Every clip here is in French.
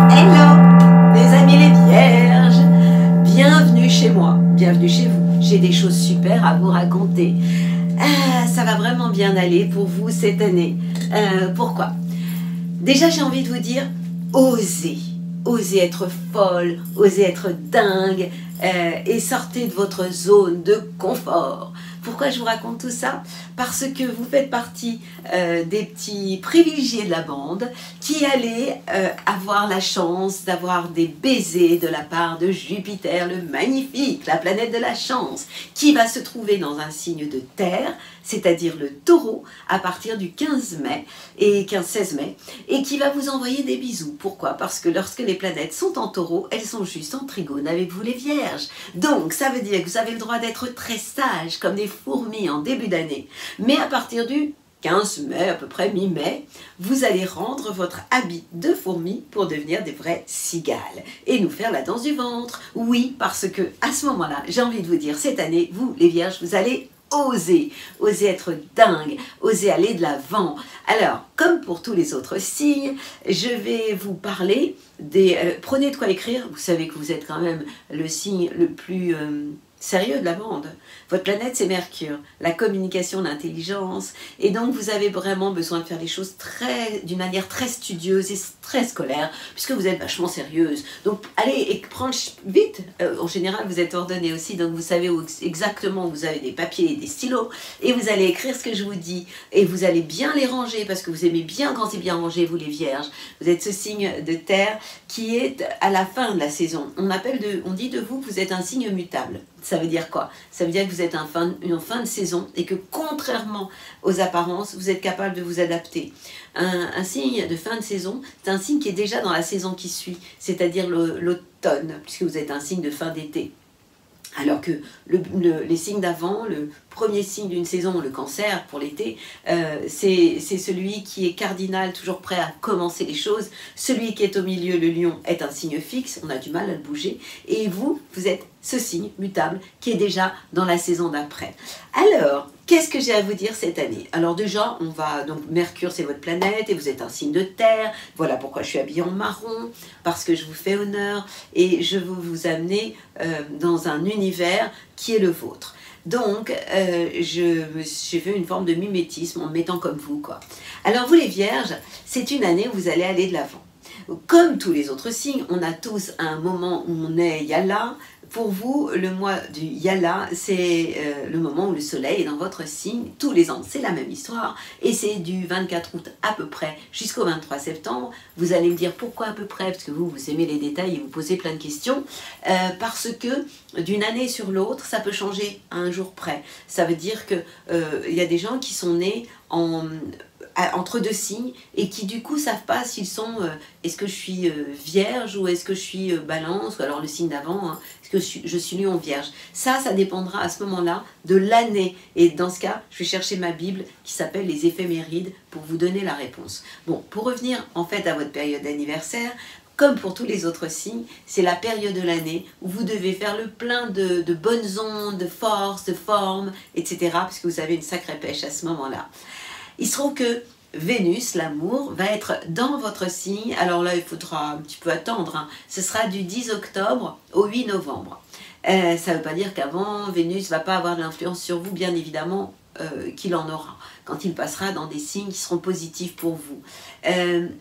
Hello, mes amis les vierges, bienvenue chez moi, bienvenue chez vous. J'ai des choses super à vous raconter. Ça va vraiment bien aller pour vous cette année. Pourquoi? Déjà, j'ai envie de vous dire, osez. Osez être folle, osez être dingue et sortez de votre zone de confort. Pourquoi je vous raconte tout ça? Parce que vous faites partie des petits privilégiés de la bande qui allaient avoir la chance d'avoir des baisers de la part de Jupiter, le magnifique, la planète de la chance, qui va se trouver dans un signe de terre, c'est-à-dire le taureau, à partir du 15 mai et 15-16 mai, et qui va vous envoyer des bisous. Pourquoi? Parce que lorsque les planètes sont en taureau, elles sont juste en trigone avec vous les vierges. Donc, ça veut dire que vous avez le droit d'être très sage, comme des fourmis en début d'année. Mais à partir du 15 mai, à peu près mi-mai, vous allez rendre votre habit de fourmi pour devenir des vraies cigales et nous faire la danse du ventre. Oui, parce que à ce moment-là, j'ai envie de vous dire, cette année, vous les vierges, vous allez oser être dingue, oser aller de l'avant. Alors, comme pour tous les autres signes, je vais vous parler des... prenez de quoi écrire, vous savez que vous êtes quand même le signe le plus... sérieux de la bande. Votre planète, c'est Mercure, la communication, l'intelligence, et donc vous avez vraiment besoin de faire les choses d'une manière très studieuse et très scolaire, puisque vous êtes vachement sérieuse. Donc allez et prendre vite. En général, vous êtes ordonné aussi, donc vous savez exactement où vous avez des papiers et des stylos, et vous allez écrire ce que je vous dis, et vous allez bien les ranger, parce que vous aimez bien quand c'est bien rangé, vous les vierges. Vous êtes ce signe de terre qui est à la fin de la saison. On dit de vous que vous êtes un signe mutable. Ça veut dire quoi? Ça veut dire que vous êtes une fin de saison et que contrairement aux apparences, vous êtes capable de vous adapter. Un signe de fin de saison, c'est un signe qui est déjà dans la saison qui suit, c'est-à-dire l'automne, puisque vous êtes un signe de fin d'été. Alors que les signes d'avant, le premier signe d'une saison, le cancer pour l'été, c'est celui qui est cardinal, toujours prêt à commencer les choses. Celui qui est au milieu, le lion, est un signe fixe, on a du mal à le bouger. Et vous êtes ce signe mutable qui est déjà dans la saison d'après. Alors, qu'est-ce que j'ai à vous dire cette année? Alors déjà, donc Mercure, c'est votre planète et vous êtes un signe de terre. Voilà pourquoi je suis habillée en marron, parce que je vous fais honneur et je veux vous amener dans un univers qui est le vôtre. Donc, j'ai fait une forme de mimétisme en me mettant comme vous, quoi. Alors, vous les vierges, c'est une année où vous allez aller de l'avant. Comme tous les autres signes, on a tous un moment où on est Yala. Pour vous, le mois du Yala, c'est le moment où le soleil est dans votre signe. Tous les ans, c'est la même histoire. Et c'est du 24 août à peu près jusqu'au 23 septembre. Vous allez me dire pourquoi à peu près, parce que vous aimez les détails et vous posez plein de questions. Parce que d'une année sur l'autre, ça peut changer à un jour près. Ça veut dire que y a des gens qui sont nés entre deux signes et qui du coup savent pas s'ils sont est-ce que je suis vierge ou est-ce que je suis balance ou alors le signe d'avant, hein, est-ce que je suis lion vierge. Ça dépendra à ce moment-là de l'année et dans ce cas je vais chercher ma Bible qui s'appelle les éphémérides pour vous donner la réponse. Bon, pour revenir en fait à votre période d'anniversaire, comme pour tous les autres signes, c'est la période de l'année où vous devez faire le plein de bonnes ondes, de force, de forme, etc. parce que vous avez une sacrée pêche à ce moment-là. Il se trouve que Vénus, l'amour, va être dans votre signe. Alors là, il faudra un petit peu attendre. Hein. Ce sera du 10 octobre au 8 novembre. Ça ne veut pas dire qu'avant, Vénus ne va pas avoir de l'influence sur vous, bien évidemment qu'il en aura, quand il passera dans des signes qui seront positifs pour vous.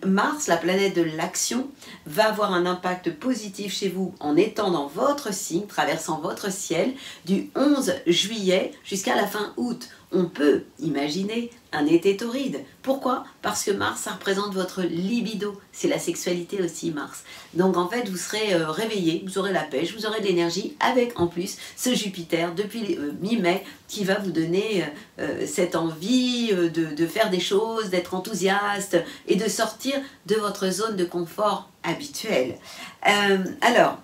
Mars, la planète de l'action, va avoir un impact positif chez vous en étant dans votre signe, traversant votre ciel, du 11 juillet jusqu'à la fin août. On peut imaginer un été torride. Pourquoi? Parce que Mars, ça représente votre libido. C'est la sexualité aussi, Mars. Donc en fait, vous serez réveillé, vous aurez la pêche, vous aurez de l'énergie, avec en plus ce Jupiter depuis mi-mai qui va vous donner cette envie de faire des choses, d'être enthousiaste et de sortir de votre zone de confort habituelle. Alors,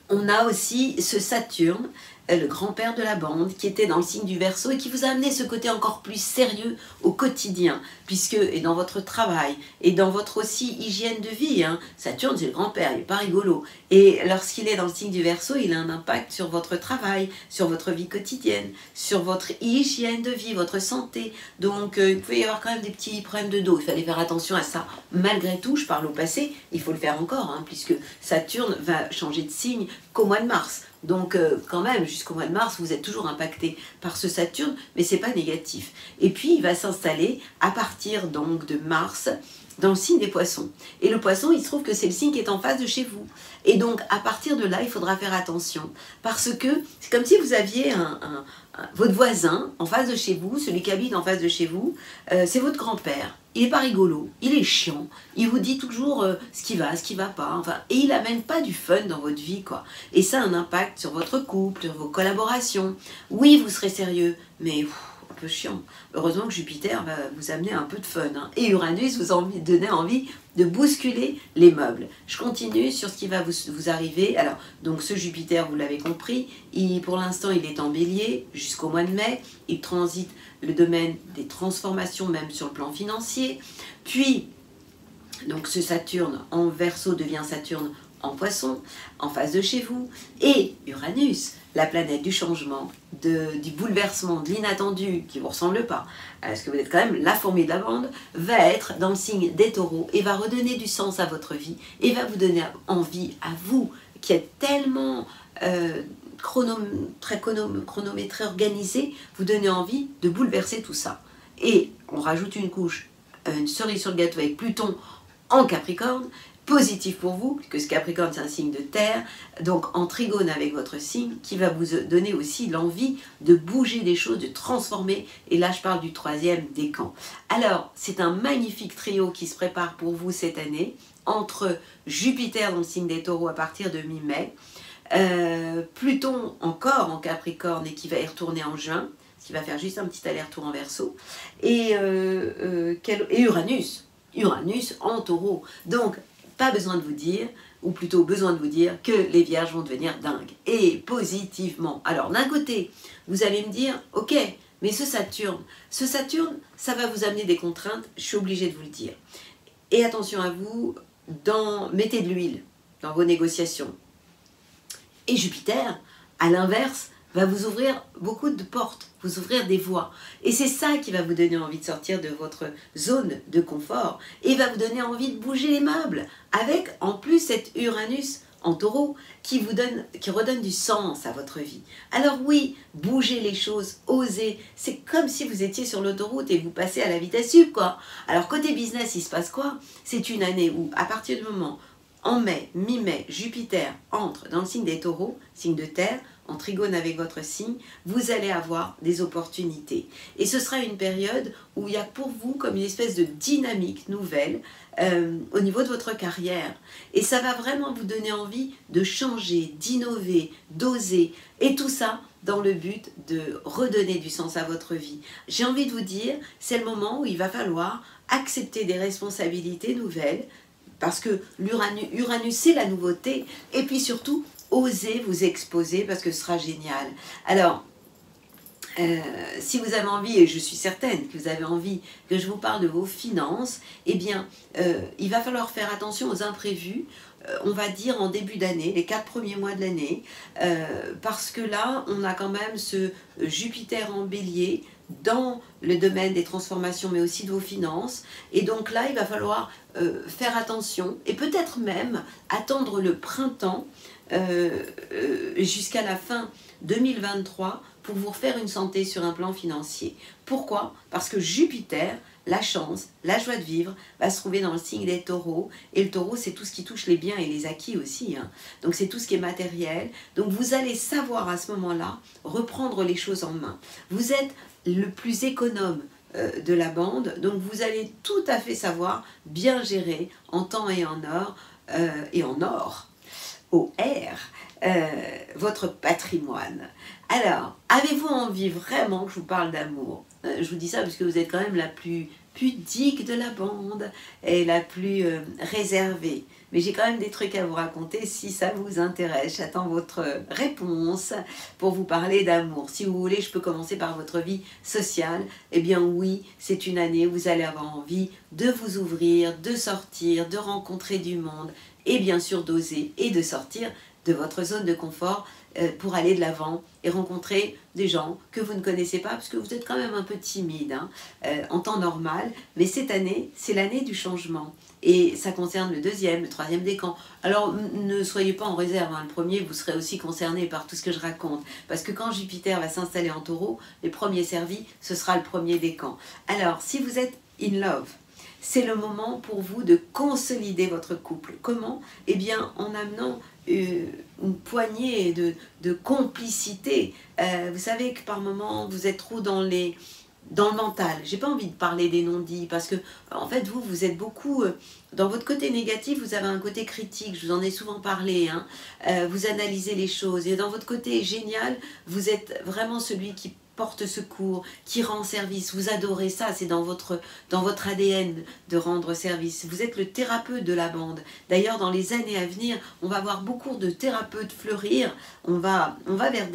on a aussi ce Saturne le grand-père de la bande, qui était dans le signe du Verseau et qui vous a amené ce côté encore plus sérieux au quotidien, puisque, et dans votre travail, et dans votre aussi hygiène de vie, hein, Saturne c'est le grand-père, il n'est pas rigolo, et lorsqu'il est dans le signe du Verseau, il a un impact sur votre travail, sur votre vie quotidienne, sur votre hygiène de vie, votre santé, donc il pouvait y avoir quand même des petits problèmes de dos, il fallait faire attention à ça, malgré tout, je parle au passé, il faut le faire encore, hein, puisque Saturne va changer de signe qu'au mois de mars. Donc quand même, jusqu'au mois de mars, vous êtes toujours impacté par ce Saturne, mais c'est pas négatif. Et puis, il va s'installer à partir donc de mars dans le signe des Poissons. Et le Poisson, il se trouve que c'est le signe qui est en face de chez vous. Et donc, à partir de là, il faudra faire attention. Parce que c'est comme si vous aviez votre voisin en face de chez vous, celui qui habite en face de chez vous, c'est votre grand-père. Il n'est pas rigolo, il est chiant, il vous dit toujours ce qui va pas, enfin, et il n'amène pas du fun dans votre vie, quoi. Et ça a un impact sur votre couple, sur vos collaborations. Oui, vous serez sérieux, mais un peu chiant. Heureusement que Jupiter va vous amener un peu de fun, hein. Et Uranus vous donner envie de bousculer les meubles. Je continue sur ce qui va vous arriver. Alors, donc ce Jupiter, vous l'avez compris, pour l'instant, il est en Bélier jusqu'au mois de mai. Il transite le domaine des transformations, même sur le plan financier. Puis, donc ce Saturne en Verseau devient Saturne en Poisson, en face de chez vous. Et Uranus, la planète du changement, du bouleversement, de l'inattendu, qui ne vous ressemble pas, parce que vous êtes quand même la fourmi de la bande, va être dans le signe des Taureaux et va redonner du sens à votre vie et va vous donner envie à vous, qui êtes tellement chronométré, organisé, vous donner envie de bouleverser tout ça. Et on rajoute une couche, une cerise sur le gâteau avec Pluton en Capricorne, positif pour vous, puisque ce Capricorne c'est un signe de terre, donc en trigone avec votre signe, qui va vous donner aussi l'envie de bouger des choses, de transformer, et là je parle du troisième décan. Alors, c'est un magnifique trio qui se prépare pour vous cette année, entre Jupiter dans le signe des Taureaux à partir de mi-mai, Pluton encore en Capricorne et qui va y retourner en juin, qui va faire juste un petit aller-retour en Verseau, et Uranus en Taureau. Donc, pas besoin de vous dire, ou plutôt besoin de vous dire que les vierges vont devenir dingues, et positivement. Alors d'un côté, vous allez me dire, ok, mais ce Saturne, ça va vous amener des contraintes, je suis obligée de vous le dire. Et attention à vous, mettez de l'huile dans vos négociations. Et Jupiter, à l'inverse, va vous ouvrir beaucoup de portes, vous ouvrir des voies. Et c'est ça qui va vous donner envie de sortir de votre zone de confort et va vous donner envie de bouger les meubles, avec en plus cet Uranus en Taureau qui redonne du sens à votre vie. Alors oui, bougez les choses, osez, c'est comme si vous étiez sur l'autoroute et vous passez à la vitesse sup, quoi. Alors côté business, il se passe quoi? C'est une année où, à partir du moment, en mai, mi-mai, Jupiter entre dans le signe des Taureaux, signe de terre, en trigone avec votre signe, vous allez avoir des opportunités. Et ce sera une période où il y a pour vous comme une espèce de dynamique nouvelle au niveau de votre carrière. Et ça va vraiment vous donner envie de changer, d'innover, d'oser. Et tout ça dans le but de redonner du sens à votre vie. J'ai envie de vous dire, c'est le moment où il va falloir accepter des responsabilités nouvelles, parce que l'Uranus, c'est la nouveauté, et puis surtout, osez vous exposer parce que ce sera génial. Alors, si vous avez envie, et je suis certaine que vous avez envie que je vous parle de vos finances, eh bien, il va falloir faire attention aux imprévus, on va dire en début d'année, les 4 premiers mois de l'année, parce que là, on a quand même ce Jupiter en Bélier dans le domaine des transformations, mais aussi de vos finances. Et donc là, il va falloir faire attention, et peut-être même attendre le printemps, jusqu'à la fin 2023 pour vous refaire une santé sur un plan financier. Pourquoi? Parce que Jupiter, la chance, la joie de vivre, va se trouver dans le signe des Taureaux. Et le Taureau, c'est tout ce qui touche les biens et les acquis aussi, hein. Donc c'est tout ce qui est matériel. Donc vous allez savoir à ce moment-là reprendre les choses en main. Vous êtes le plus économe de la bande, donc vous allez tout à fait savoir bien gérer en temps et en or, votre patrimoine. Alors, avez-vous envie vraiment que je vous parle d'amour? Je vous dis ça parce que vous êtes quand même la plus pudique de la bande et la plus réservée. Mais j'ai quand même des trucs à vous raconter si ça vous intéresse. J'attends votre réponse pour vous parler d'amour. Si vous voulez, je peux commencer par votre vie sociale. Eh bien oui, c'est une année où vous allez avoir envie de vous ouvrir, de sortir, de rencontrer du monde et bien sûr d'oser et de sortir de votre zone de confort pour aller de l'avant et rencontrer des gens que vous ne connaissez pas parce que vous êtes quand même un peu timide en temps normal. Mais cette année, c'est l'année du changement. Et ça concerne le deuxième, le troisième décan. Alors ne soyez pas en réserve, le premier, vous serez aussi concerné par tout ce que je raconte. Parce que quand Jupiter va s'installer en taureau, les premiers servis, ce sera le premier décan. Alors, si vous êtes in love, c'est le moment pour vous de consolider votre couple. Comment? Eh bien, en amenant une poignée de complicité. Vous savez que par moments, vous êtes trop dans le mental. J'ai pas envie de parler des non-dits parce que, en fait, vous êtes beaucoup... dans votre côté négatif, vous avez un côté critique, je vous en ai souvent parlé, vous analysez les choses. Et dans votre côté génial, vous êtes vraiment celui qui porte secours, qui rend service. Vous adorez ça, c'est dans votre ADN de rendre service. Vous êtes le thérapeute de la bande. D'ailleurs, dans les années à venir, on va voir beaucoup de thérapeutes fleurir. On va vers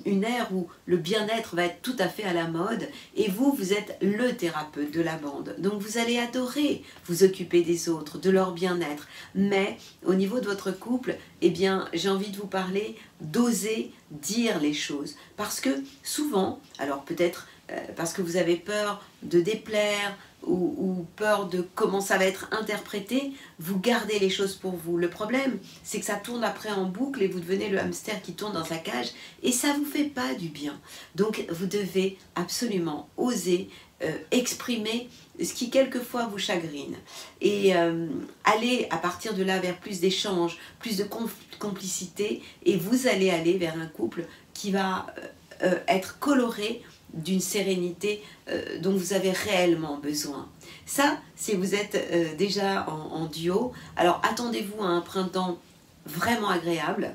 une ère où le bien-être va être tout à fait à la mode. Et vous êtes le thérapeute de la bande. Donc vous allez adorer vous occuper des autres, de leur bien-être. Mais au niveau de votre couple, eh bien, j'ai envie de vous parler d'oser dire les choses. Parce que souvent, alors peut-être parce que vous avez peur de déplaire ou peur de comment ça va être interprété, vous gardez les choses pour vous. Le problème, c'est que ça tourne après en boucle et vous devenez le hamster qui tourne dans sa cage et ça ne vous fait pas du bien. Donc, vous devez absolument oser exprimer ce qui quelquefois vous chagrine et aller à partir de là vers plus d'échanges, plus de complicité et vous allez aller vers un couple qui va être coloré d'une sérénité dont vous avez réellement besoin. Ça, si vous êtes déjà en duo, alors attendez-vous à un printemps vraiment agréable.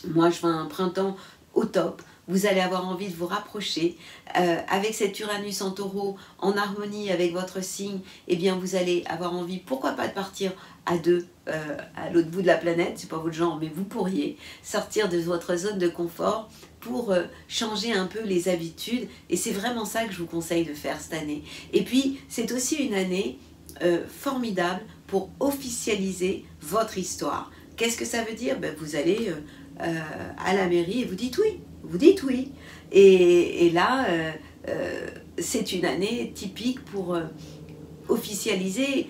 Moi, je veux un printemps au top. Vous allez avoir envie de vous rapprocher. Avec cet Uranus en taureau, en harmonie avec votre signe, eh bien vous allez avoir envie, pourquoi pas de partir à deux à l'autre bout de la planète, c'est pas votre genre, mais vous pourriez sortir de votre zone de confort pour changer un peu les habitudes. Et c'est vraiment ça que je vous conseille de faire cette année. Et puis, c'est aussi une année formidable pour officialiser votre histoire. Qu'est-ce que ça veut dire? Ben, vous allez à la mairie et vous dites oui. Vous dites oui. Et là, c'est une année typique pour officialiser,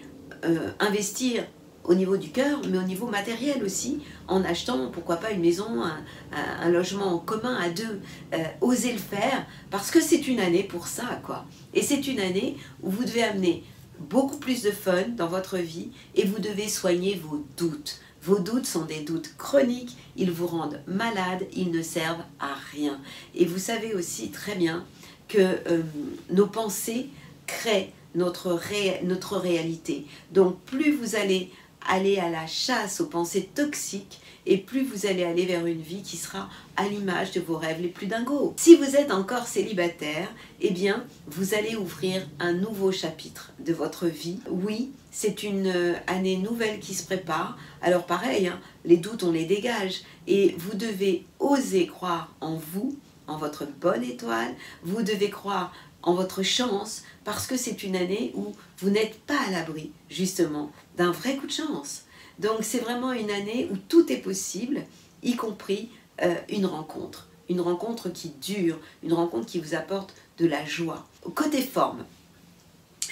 investir au niveau du cœur, mais au niveau matériel aussi, en achetant, pourquoi pas, une maison, un logement en commun à deux. Osez le faire, parce que c'est une année pour ça, quoi. Et c'est une année où vous devez amener beaucoup plus de fun dans votre vie et vous devez soigner vos doutes. Vos doutes sont des doutes chroniques, ils vous rendent malade, ils ne servent à rien. Et vous savez aussi très bien que nos pensées créent notre réalité. Donc plus vous allez aller à la chasse aux pensées toxiques et plus vous allez aller vers une vie qui sera à l'image de vos rêves les plus dingos. Si vous êtes encore célibataire, eh bien, vous allez ouvrir un nouveau chapitre de votre vie. Oui, c'est une année nouvelle qui se prépare. Alors pareil, les doutes, on les dégage. Et vous devez oser croire en vous, en votre bonne étoile. Vous devez croire en votre chance, parce que c'est une année où vous n'êtes pas à l'abri, justement, d'un vrai coup de chance. Donc c'est vraiment une année où tout est possible, y compris une rencontre qui dure, une rencontre qui vous apporte de la joie. Côté forme,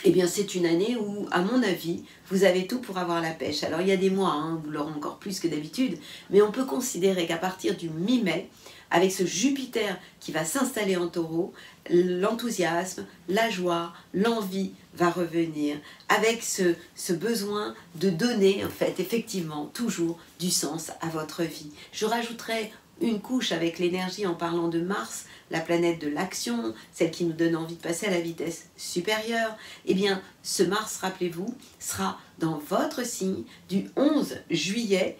eh bien c'est une année où, à mon avis, vous avez tout pour avoir la pêche. Alors il y a des mois, vous l'aurez encore plus que d'habitude, mais on peut considérer qu'à partir du mi-mai, avec ce Jupiter qui va s'installer en taureau, l'enthousiasme, la joie, l'envie va revenir, avec ce besoin de donner, en fait, effectivement, toujours du sens à votre vie. Je rajouterai une couche avec l'énergie en parlant de Mars, la planète de l'action, celle qui nous donne envie de passer à la vitesse supérieure. Eh bien, ce Mars, rappelez-vous, sera dans votre signe du 11 juillet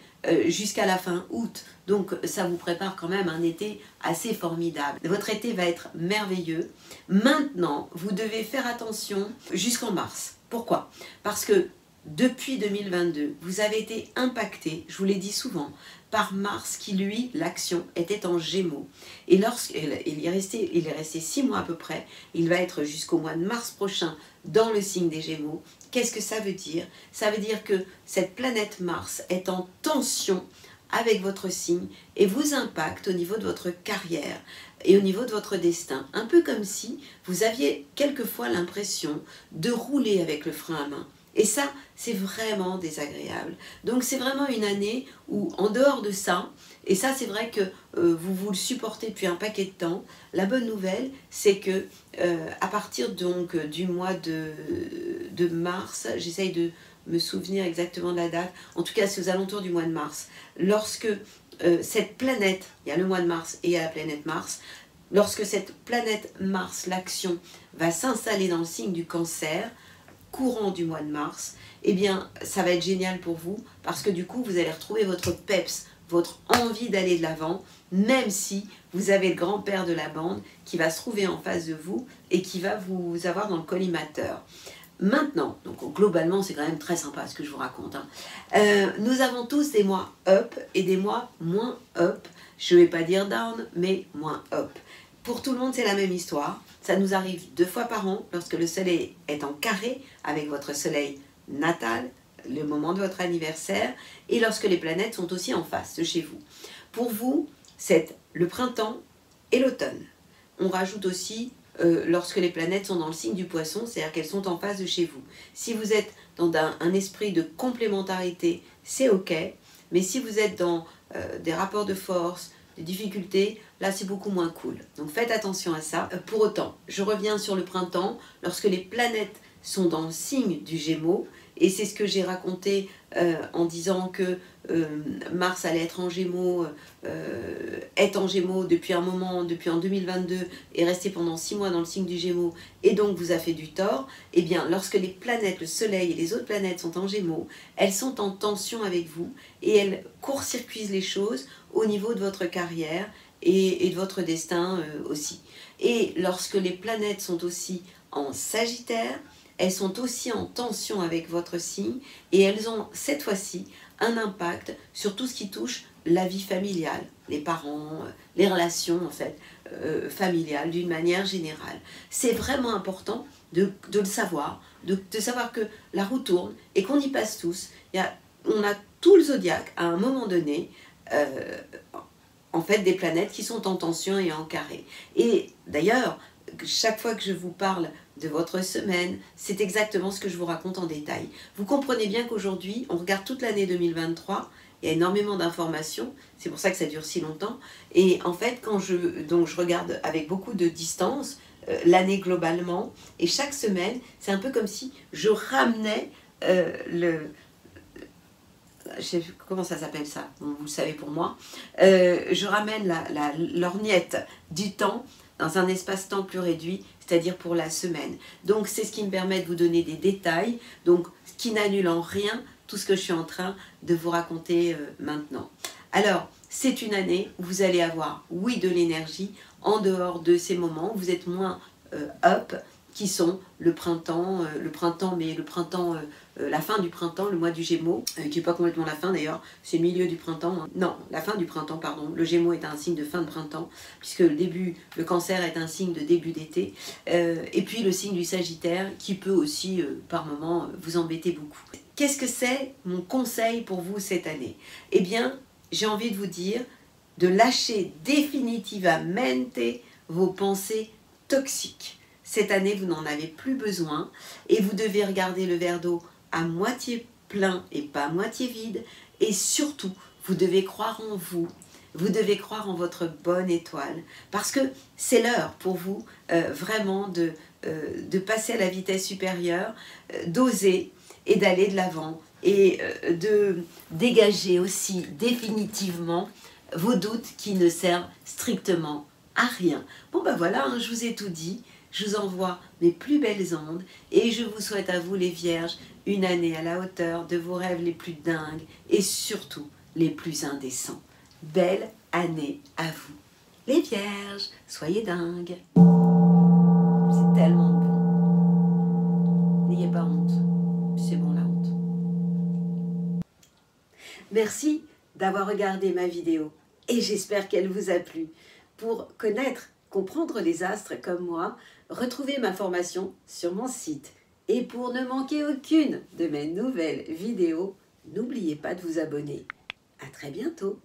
jusqu'à la fin août. Donc ça vous prépare quand même un été assez formidable. Votre été va être merveilleux. Maintenant, vous devez faire attention jusqu'en mars. Pourquoi? Parce que depuis 2022, vous avez été impacté, je vous l'ai dit souvent, par Mars qui, lui, l'action, était en Gémeaux. Et lorsqu'il est resté 6 mois à peu près, il va être jusqu'au mois de mars prochain dans le signe des Gémeaux. Qu'est-ce que ça veut dire? Ça veut dire que cette planète Mars est en tension avec votre signe et vous impacte au niveau de votre carrière et au niveau de votre destin. Un peu comme si vous aviez quelquefois l'impression de rouler avec le frein à main. Et ça, c'est vraiment désagréable. Donc c'est vraiment une année où, en dehors de ça, et ça c'est vrai que vous le supportez depuis un paquet de temps, la bonne nouvelle, c'est que à partir donc du mois de mars, j'essaye de me souvenir exactement de la date, en tout cas c'est aux alentours du mois de mars, lorsque cette planète, il y a le mois de mars et il y a la planète Mars, lorsque cette planète Mars, l'action, va s'installer dans le signe du Cancer, courant du mois de mars, eh bien ça va être génial pour vous parce que du coup vous allez retrouver votre peps, votre envie d'aller de l'avant, même si vous avez le grand-père de la bande qui va se trouver en face de vous et qui va vous avoir dans le collimateur. Maintenant, donc globalement c'est quand même très sympa ce que je vous raconte, hein. Nous avons tous des mois up et des mois moins up, je ne vais pas dire down, mais moins up. Pour tout le monde, c'est la même histoire. Ça nous arrive 2 fois par an lorsque le soleil est en carré avec votre soleil natal, le moment de votre anniversaire, et lorsque les planètes sont aussi en face de chez vous. Pour vous, c'est le printemps et l'automne. On rajoute aussi lorsque les planètes sont dans le signe du poisson, c'est-à-dire qu'elles sont en face de chez vous. Si vous êtes dans un esprit de complémentarité, c'est ok, mais si vous êtes dans des rapports de force, des difficultés, là c'est beaucoup moins cool. Donc faites attention à ça. Pour autant, je reviens sur le printemps, lorsque les planètes sont dans le signe du Gémeaux, et c'est ce que j'ai raconté en disant que Mars allait être en Gémeaux, est en Gémeaux depuis un moment, depuis en 2022, et resté pendant 6 mois dans le signe du Gémeaux, et donc vous a fait du tort. Eh bien, lorsque les planètes, le Soleil et les autres planètes sont en Gémeaux, elles sont en tension avec vous, et elles court-circuisent les choses au niveau de votre carrière et de votre destin aussi. Et lorsque les planètes sont aussi en Sagittaire, elles sont aussi en tension avec votre signe et elles ont cette fois-ci un impact sur tout ce qui touche la vie familiale, les parents, les relations en fait familiales d'une manière générale. C'est vraiment important de le savoir, de savoir que la roue tourne et qu'on y passe tous. On a tout le zodiaque à un moment donné, en fait des planètes qui sont en tension et en carré. Et d'ailleurs, chaque fois que je vous parle de votre semaine, c'est exactement ce que je vous raconte en détail. Vous comprenez bien qu'aujourd'hui, on regarde toute l'année 2023, il y a énormément d'informations, c'est pour ça que ça dure si longtemps, et en fait, je regarde avec beaucoup de distance l'année globalement, et chaque semaine, c'est un peu comme si je ramenais je sais comment ça s'appelle ça, bon, vous le savez pour moi, je ramène l'orniette du temps dans un espace-temps plus réduit, c'est-à-dire pour la semaine. Donc c'est ce qui me permet de vous donner des détails, donc ce qui n'annule en rien tout ce que je suis en train de vous raconter maintenant. Alors, c'est une année où vous allez avoir, oui, de l'énergie, en dehors de ces moments où vous êtes moins up, qui sont le printemps, la fin du printemps, le mois du Gémeaux, qui n'est pas complètement la fin d'ailleurs, c'est le milieu du printemps, hein. Non, la fin du printemps, pardon. Le Gémeaux est un signe de fin de printemps, puisque le Cancer est un signe de début d'été, et puis le signe du Sagittaire, qui peut aussi, par moments, vous embêter beaucoup. Qu'est-ce que c'est mon conseil pour vous cette année? Eh bien, j'ai envie de vous dire de lâcher définitivement vos pensées toxiques. Cette année, vous n'en avez plus besoin et vous devez regarder le verre d'eau à moitié plein et pas à moitié vide. Et surtout, vous devez croire en vous. Vous devez croire en votre bonne étoile. Parce que c'est l'heure pour vous vraiment de passer à la vitesse supérieure, d'oser et d'aller de l'avant. Et de dégager aussi définitivement vos doutes qui ne servent strictement à rien. Bon ben voilà, hein, je vous ai tout dit. Je vous envoie mes plus belles ondes et je vous souhaite à vous les vierges une année à la hauteur de vos rêves les plus dingues et surtout les plus indécents. Belle année à vous. Les vierges, soyez dingues. C'est tellement bon. N'ayez pas honte. C'est bon la honte. Merci d'avoir regardé ma vidéo et j'espère qu'elle vous a plu. Pour connaître, comprendre les astres comme moi, retrouvez ma formation sur mon site. Et pour ne manquer aucune de mes nouvelles vidéos, n'oubliez pas de vous abonner. À très bientôt.